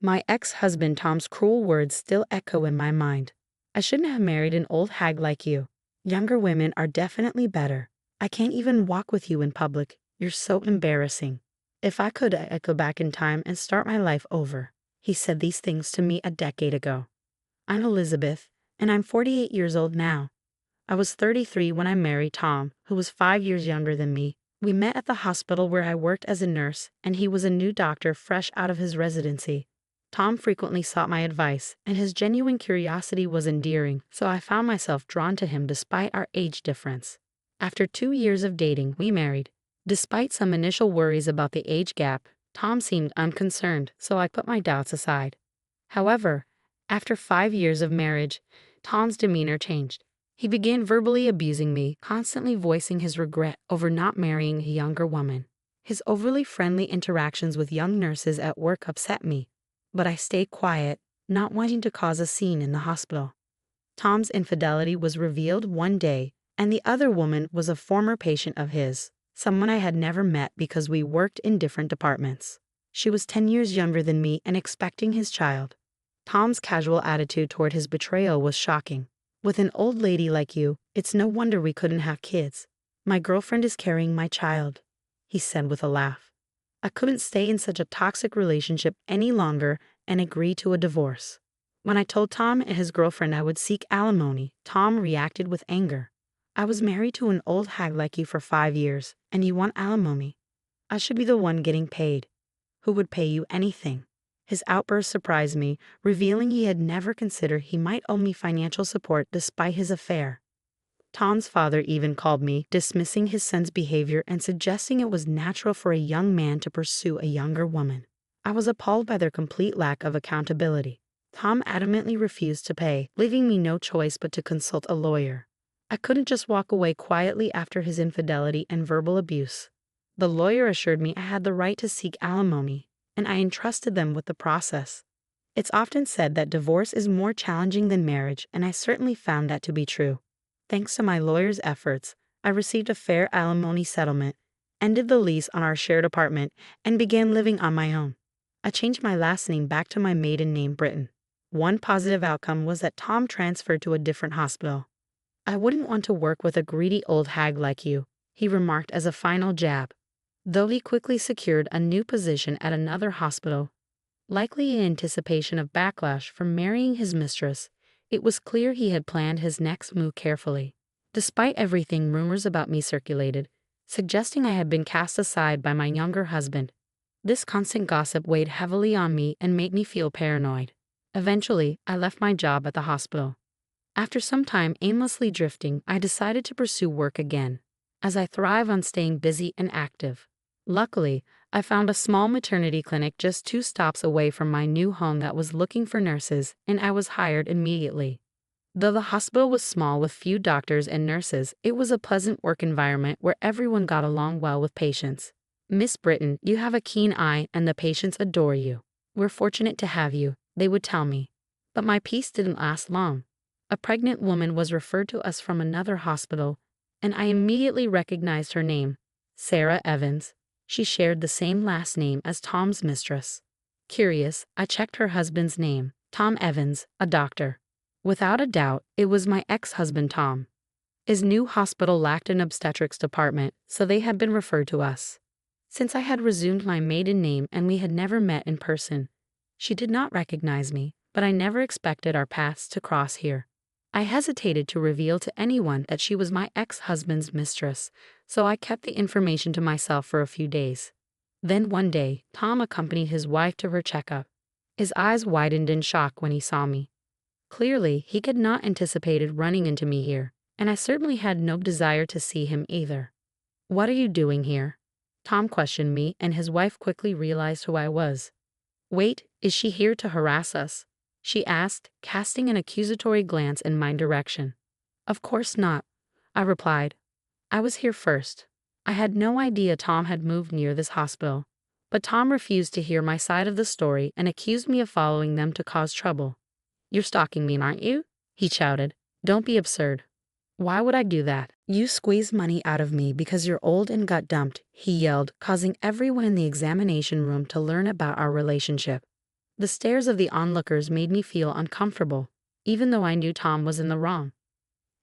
My ex-husband Tom's cruel words still echo in my mind. I shouldn't have married an old hag like you. Younger women are definitely better. I can't even walk with you in public. You're so embarrassing. If I could, I'd go back in time and start my life over. He said these things to me a decade ago. I'm Elizabeth, and I'm 48 years old now. I was 33 when I married Tom, who was 5 years younger than me. We met at the hospital where I worked as a nurse, and he was a new doctor fresh out of his residency. Tom frequently sought my advice, and his genuine curiosity was endearing, so I found myself drawn to him despite our age difference. After 2 years of dating, we married. Despite some initial worries about the age gap, Tom seemed unconcerned, so I put my doubts aside. However, after 5 years of marriage, Tom's demeanor changed. He began verbally abusing me, constantly voicing his regret over not marrying a younger woman. His overly friendly interactions with young nurses at work upset me, but I stayed quiet, not wanting to cause a scene in the hospital. Tom's infidelity was revealed one day, and the other woman was a former patient of his, someone I had never met because we worked in different departments. She was 10 years younger than me and expecting his child. Tom's casual attitude toward his betrayal was shocking. With an old lady like you, it's no wonder we couldn't have kids. My girlfriend is carrying my child, he said with a laugh. I couldn't stay in such a toxic relationship any longer and agreed to a divorce. When I told Tom and his girlfriend I would seek alimony, Tom reacted with anger. I was married to an old hag like you for 5 years, and you want alimony. I should be the one getting paid. Who would pay you anything? His outburst surprised me, revealing he had never considered he might owe me financial support despite his affair. Tom's father even called me, dismissing his son's behavior and suggesting it was natural for a young man to pursue a younger woman. I was appalled by their complete lack of accountability. Tom adamantly refused to pay, leaving me no choice but to consult a lawyer. I couldn't just walk away quietly after his infidelity and verbal abuse. The lawyer assured me I had the right to seek alimony, and I entrusted them with the process. It's often said that divorce is more challenging than marriage, and I certainly found that to be true. Thanks to my lawyer's efforts, I received a fair alimony settlement, ended the lease on our shared apartment, and began living on my own. I changed my last name back to my maiden name, Britton. One positive outcome was that Tom transferred to a different hospital. I wouldn't want to work with a greedy old hag like you, he remarked as a final jab. Though he quickly secured a new position at another hospital, likely in anticipation of backlash from marrying his mistress, it was clear he had planned his next move carefully. Despite everything, rumors about me circulated, suggesting I had been cast aside by my younger husband. This constant gossip weighed heavily on me and made me feel paranoid. Eventually, I left my job at the hospital. After some time aimlessly drifting, I decided to pursue work again, as I thrive on staying busy and active. Luckily, I found a small maternity clinic just 2 stops away from my new home that was looking for nurses, and I was hired immediately. Though the hospital was small with few doctors and nurses, it was a pleasant work environment where everyone got along well with patients. Miss Britton, you have a keen eye and the patients adore you. We're fortunate to have you, they would tell me. But my peace didn't last long. A pregnant woman was referred to us from another hospital, and I immediately recognized her name, Sarah Evans. She shared the same last name as Tom's mistress. Curious, I checked her husband's name, Tom Evans, a doctor. Without a doubt, it was my ex-husband Tom. His new hospital lacked an obstetrics department, so they had been referred to us. Since I had resumed my maiden name and we had never met in person, she did not recognize me, but I never expected our paths to cross here. I hesitated to reveal to anyone that she was my ex-husband's mistress, so I kept the information to myself for a few days. Then one day, Tom accompanied his wife to her checkup. His eyes widened in shock when he saw me. Clearly, he had not anticipated running into me here, and I certainly had no desire to see him either. "What are you doing here?" Tom questioned me, and his wife quickly realized who I was. "Wait, is she here to harass us?" she asked, casting an accusatory glance in my direction. "Of course not," I replied. "I was here first. I had no idea Tom had moved near this hospital." But Tom refused to hear my side of the story and accused me of following them to cause trouble. "You're stalking me, aren't you?" he shouted. "Don't be absurd." "Why would I do that?" "You squeezed money out of me because you're old and got dumped," he yelled, causing everyone in the examination room to learn about our relationship. The stares of the onlookers made me feel uncomfortable, even though I knew Tom was in the wrong.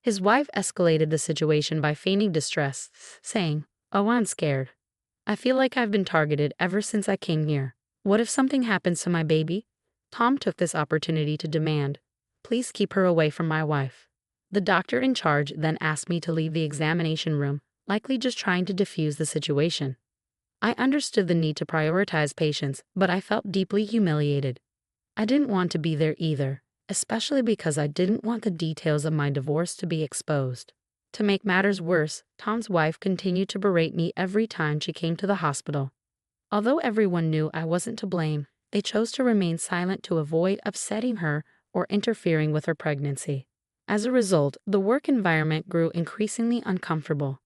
His wife escalated the situation by feigning distress, saying, "Oh, I'm scared. I feel like I've been targeted ever since I came here. What if something happens to my baby?" Tom took this opportunity to demand, "Please keep her away from my wife." The doctor in charge then asked me to leave the examination room, likely just trying to defuse the situation. I understood the need to prioritize patients, but I felt deeply humiliated. I didn't want to be there either, especially because I didn't want the details of my divorce to be exposed. To make matters worse, Tom's wife continued to berate me every time she came to the hospital. Although everyone knew I wasn't to blame, they chose to remain silent to avoid upsetting her or interfering with her pregnancy. As a result, the work environment grew increasingly uncomfortable.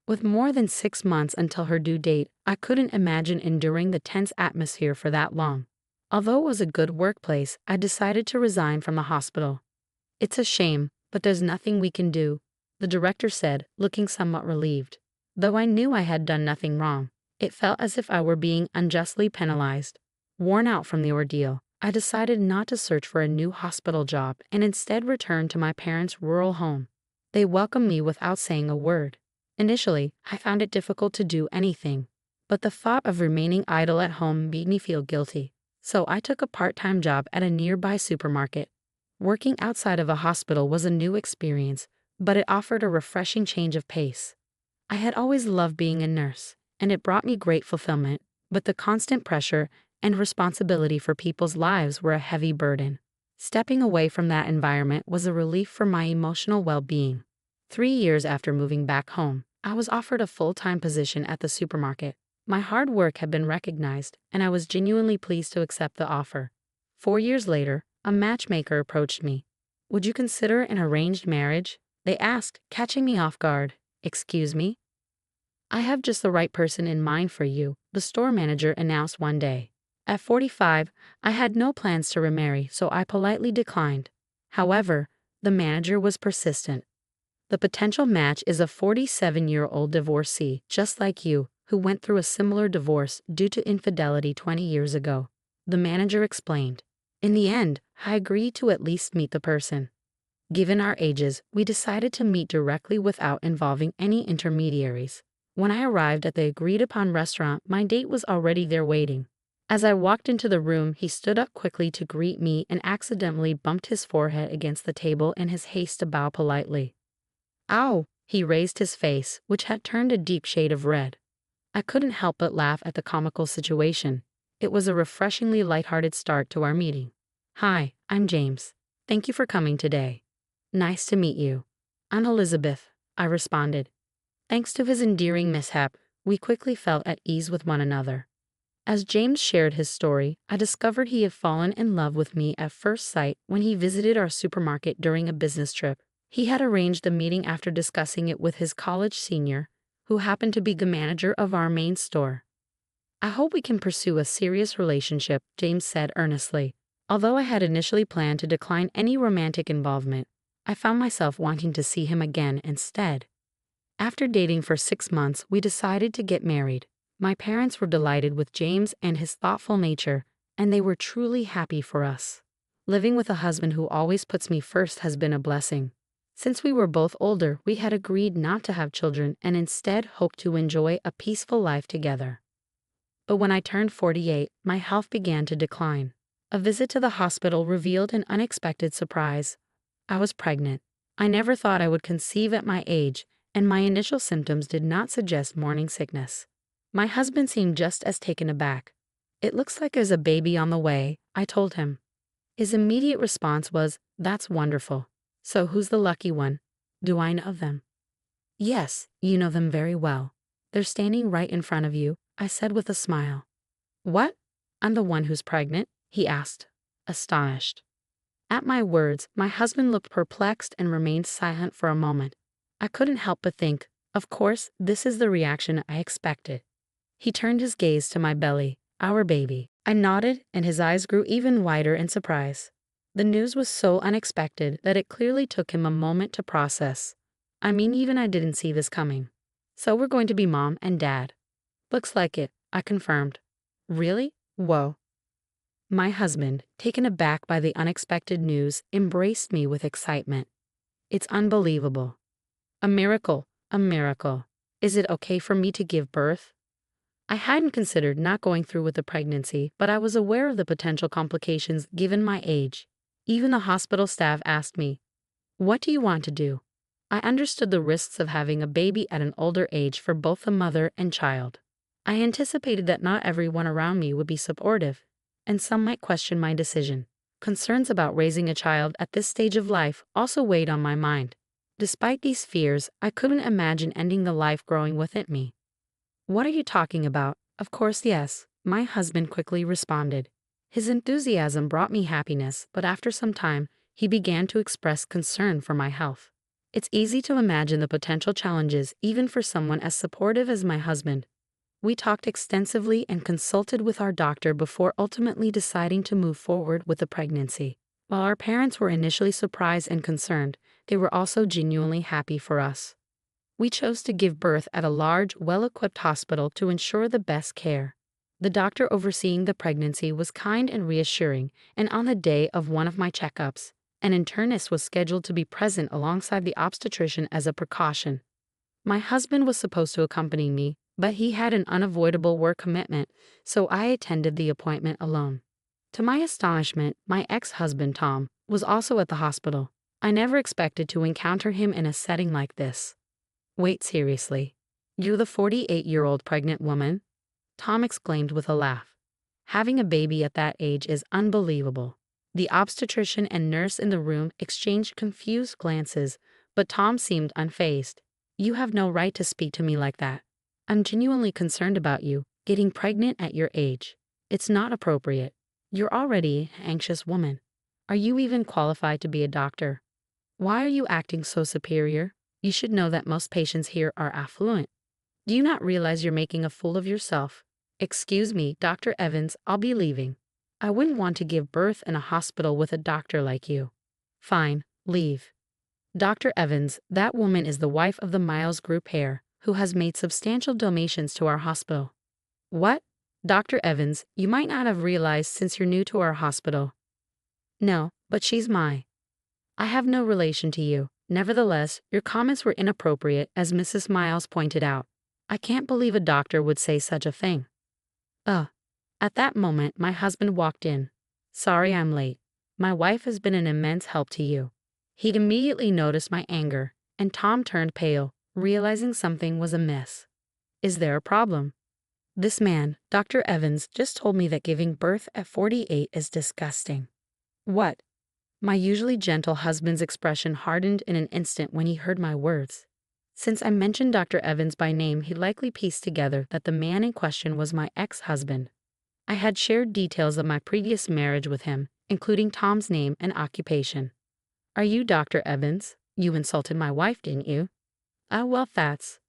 With more than 6 months until her due date, I couldn't imagine enduring the tense atmosphere for that long. Although it was a good workplace, I decided to resign from the hospital. "It's a shame, but there's nothing we can do," the director said, looking somewhat relieved. Though I knew I had done nothing wrong, it felt as if I were being unjustly penalized. Worn out from the ordeal, I decided not to search for a new hospital job and instead returned to my parents' rural home. They welcomed me without saying a word. Initially, I found it difficult to do anything, but the thought of remaining idle at home made me feel guilty. So I took a part-time job at a nearby supermarket. Working outside of a hospital was a new experience, but it offered a refreshing change of pace. I had always loved being a nurse, and it brought me great fulfillment, but the constant pressure and responsibility for people's lives were a heavy burden. Stepping away from that environment was a relief for my emotional well-being. 3 years after moving back home, I was offered a full-time position at the supermarket. My hard work had been recognized, and I was genuinely pleased to accept the offer. 4 years later, a matchmaker approached me. "Would you consider an arranged marriage?" they asked, catching me off guard. "Excuse me?" "I have just the right person in mind for you," the store manager announced one day. At 45, I had no plans to remarry, so I politely declined. However, the manager was persistent. "The potential match is a 47-year-old divorcee, just like you, who went through a similar divorce due to infidelity 20 years ago," the manager explained. In the end, I agreed to at least meet the person. Given our ages, we decided to meet directly without involving any intermediaries. When I arrived at the agreed-upon restaurant, my date was already there waiting. As I walked into the room, he stood up quickly to greet me and accidentally bumped his forehead against the table in his haste to bow politely. "Ow!" He raised his face, which had turned a deep shade of red. I couldn't help but laugh at the comical situation. It was a refreshingly lighthearted start to our meeting. "Hi, I'm James. Thank you for coming today." "Nice to meet you." "I'm Elizabeth," I responded. Thanks to his endearing mishap, we quickly felt at ease with one another. As James shared his story, I discovered he had fallen in love with me at first sight when he visited our supermarket during a business trip. He had arranged the meeting after discussing it with his college senior, who happened to be the manager of our main store. "I hope we can pursue a serious relationship," James said earnestly. Although I had initially planned to decline any romantic involvement, I found myself wanting to see him again instead. After dating for 6 months, we decided to get married. My parents were delighted with James and his thoughtful nature, and they were truly happy for us. Living with a husband who always puts me first has been a blessing. Since we were both older, we had agreed not to have children and instead hoped to enjoy a peaceful life together. But when I turned 48, my health began to decline. A visit to the hospital revealed an unexpected surprise. I was pregnant. I never thought I would conceive at my age, and my initial symptoms did not suggest morning sickness. My husband seemed just as taken aback. "It looks like there's a baby on the way," I told him. His immediate response was, "That's wonderful. So who's the lucky one? Do I know them?" "Yes, you know them very well. They're standing right in front of you," I said with a smile. "What? I'm the one who's pregnant?" he asked, astonished. At my words, my husband looked perplexed and remained silent for a moment. I couldn't help but think, of course, this is the reaction I expected. He turned his gaze to my belly, our baby. I nodded, and his eyes grew even wider in surprise. The news was so unexpected that it clearly took him a moment to process. "I mean, even I didn't see this coming. So we're going to be mom and dad." "Looks like it," I confirmed. "Really? Whoa." My husband, taken aback by the unexpected news, embraced me with excitement. It's unbelievable. A miracle, a miracle. Is it okay for me to give birth? I hadn't considered not going through with the pregnancy, but I was aware of the potential complications given my age. Even the hospital staff asked me, "What do you want to do?" I understood the risks of having a baby at an older age for both the mother and child. I anticipated that not everyone around me would be supportive, and some might question my decision. Concerns about raising a child at this stage of life also weighed on my mind. Despite these fears, I couldn't imagine ending the life growing within me. "What are you talking about?" "Of course, yes," my husband quickly responded. His enthusiasm brought me happiness, but after some time, he began to express concern for my health. It's easy to imagine the potential challenges even for someone as supportive as my husband. We talked extensively and consulted with our doctor before ultimately deciding to move forward with the pregnancy. While our parents were initially surprised and concerned, they were also genuinely happy for us. We chose to give birth at a large, well-equipped hospital to ensure the best care. The doctor overseeing the pregnancy was kind and reassuring, and on the day of one of my checkups, an internist was scheduled to be present alongside the obstetrician as a precaution. My husband was supposed to accompany me, but he had an unavoidable work commitment, so I attended the appointment alone. To my astonishment, my ex-husband Tom was also at the hospital. I never expected to encounter him in a setting like this. "Wait, seriously? You're the 48-year-old pregnant woman?" Tom exclaimed with a laugh. Having a baby at that age is unbelievable. The obstetrician and nurse in the room exchanged confused glances, but Tom seemed unfazed. "You have no right to speak to me like that. I'm genuinely concerned about you getting pregnant at your age. It's not appropriate. You're already an anxious woman. Are you even qualified to be a doctor? Why are you acting so superior? You should know that most patients here are affluent. Do you not realize you're making a fool of yourself?" "Excuse me, Dr. Evans, I'll be leaving. I wouldn't want to give birth in a hospital with a doctor like you." "Fine, leave." "Dr. Evans, that woman is the wife of the Miles Group heir, who has made substantial donations to our hospital." "What?" "Dr. Evans, you might not have realized since you're new to our hospital." "No, but she's I have no relation to you. Nevertheless, your comments were inappropriate, as Mrs. Miles pointed out. I can't believe a doctor would say such a thing." At that moment, my husband walked in. "Sorry I'm late. My wife has been an immense help to you." He'd immediately noticed my anger, and Tom turned pale, realizing something was amiss. "Is there a problem?" "This man, Dr. Evans, just told me that giving birth at 48 is disgusting." "What?" My usually gentle husband's expression hardened in an instant when he heard my words. Since I mentioned Dr. Evans by name, he likely pieced together that the man in question was my ex-husband. I had shared details of my previous marriage with him, including Tom's name and occupation. "Are you Dr. Evans? You insulted my wife, didn't you?" Well, that's..."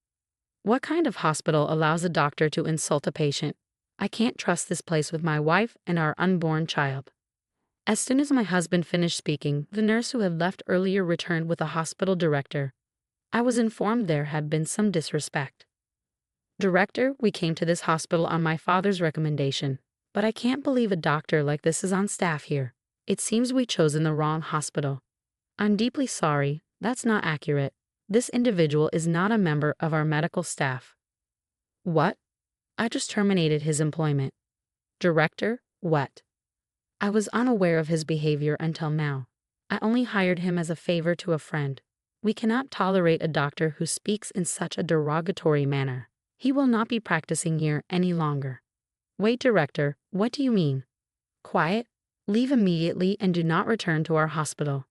"What kind of hospital allows a doctor to insult a patient? I can't trust this place with my wife and our unborn child." As soon as my husband finished speaking, the nurse who had left earlier returned with the hospital director. I was informed there had been some disrespect. "Director, we came to this hospital on my father's recommendation, but I can't believe a doctor like this is on staff here. It seems we've chosen the wrong hospital." "I'm deeply sorry, that's not accurate. This individual is not a member of our medical staff." "What?" "I just terminated his employment." "Director, what?" "I was unaware of his behavior until now. I only hired him as a favor to a friend. We cannot tolerate a doctor who speaks in such a derogatory manner. He will not be practicing here any longer." "Wait, Director, what do you mean?" "Quiet. Leave immediately and do not return to our hospital."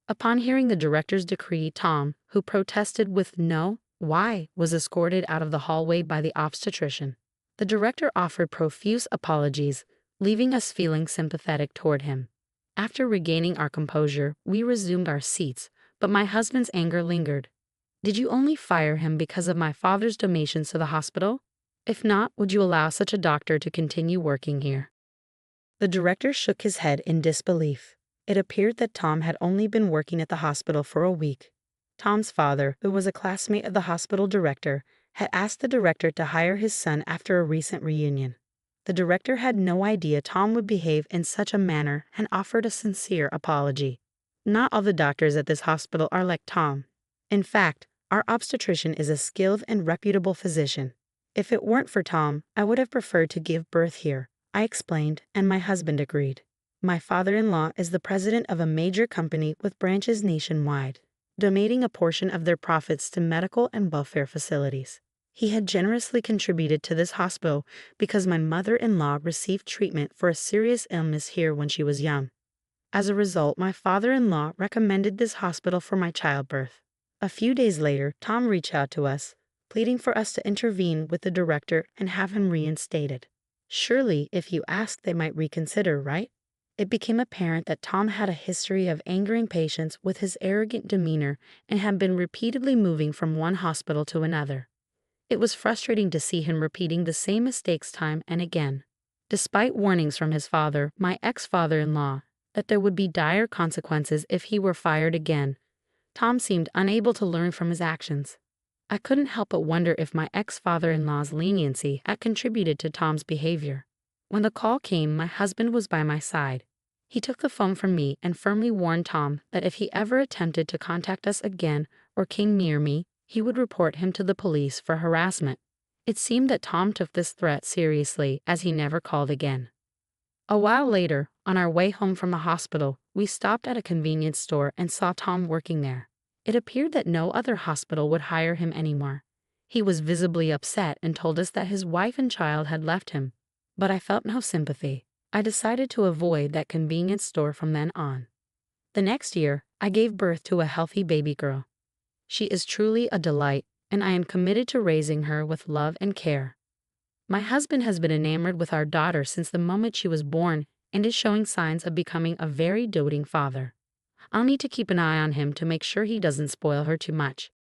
Upon hearing the director's decree, Tom, who protested with "no, why," was escorted out of the hallway by the obstetrician. The director offered profuse apologies, leaving us feeling sympathetic toward him. After regaining our composure, we resumed our seats, but my husband's anger lingered. "Did you only fire him because of my father's donations to the hospital? If not, would you allow such a doctor to continue working here?" The director shook his head in disbelief. It appeared that Tom had only been working at the hospital for a week. Tom's father, who was a classmate of the hospital director, had asked the director to hire his son after a recent reunion. The director had no idea Tom would behave in such a manner and offered a sincere apology. Not all the doctors at this hospital are like Tom. In fact, our obstetrician is a skilled and reputable physician. If it weren't for Tom, I would have preferred to give birth here, I explained, and my husband agreed. My father-in-law is the president of a major company with branches nationwide, donating a portion of their profits to medical and welfare facilities. He had generously contributed to this hospital because my mother-in-law received treatment for a serious illness here when she was young. As a result, my father-in-law recommended this hospital for my childbirth. A few days later, Tom reached out to us, pleading for us to intervene with the director and have him reinstated. Surely, if you ask, they might reconsider, right? It became apparent that Tom had a history of angering patients with his arrogant demeanor and had been repeatedly moving from one hospital to another. It was frustrating to see him repeating the same mistakes time and again. Despite warnings from his father, my ex-father-in-law, that there would be dire consequences if he were fired again, Tom seemed unable to learn from his actions. I couldn't help but wonder if my ex-father-in-law's leniency had contributed to Tom's behavior. When the call came, my husband was by my side. He took the phone from me and firmly warned Tom that if he ever attempted to contact us again or came near me, he would report him to the police for harassment. It seemed that Tom took this threat seriously, as he never called again. A while later, on our way home from the hospital, we stopped at a convenience store and saw Tom working there. It appeared that no other hospital would hire him anymore. He was visibly upset and told us that his wife and child had left him. But I felt no sympathy. I decided to avoid that convenience store from then on. The next year, I gave birth to a healthy baby girl. She is truly a delight, and I am committed to raising her with love and care. My husband has been enamored with our daughter since the moment she was born and is showing signs of becoming a very doting father. I'll need to keep an eye on him to make sure he doesn't spoil her too much.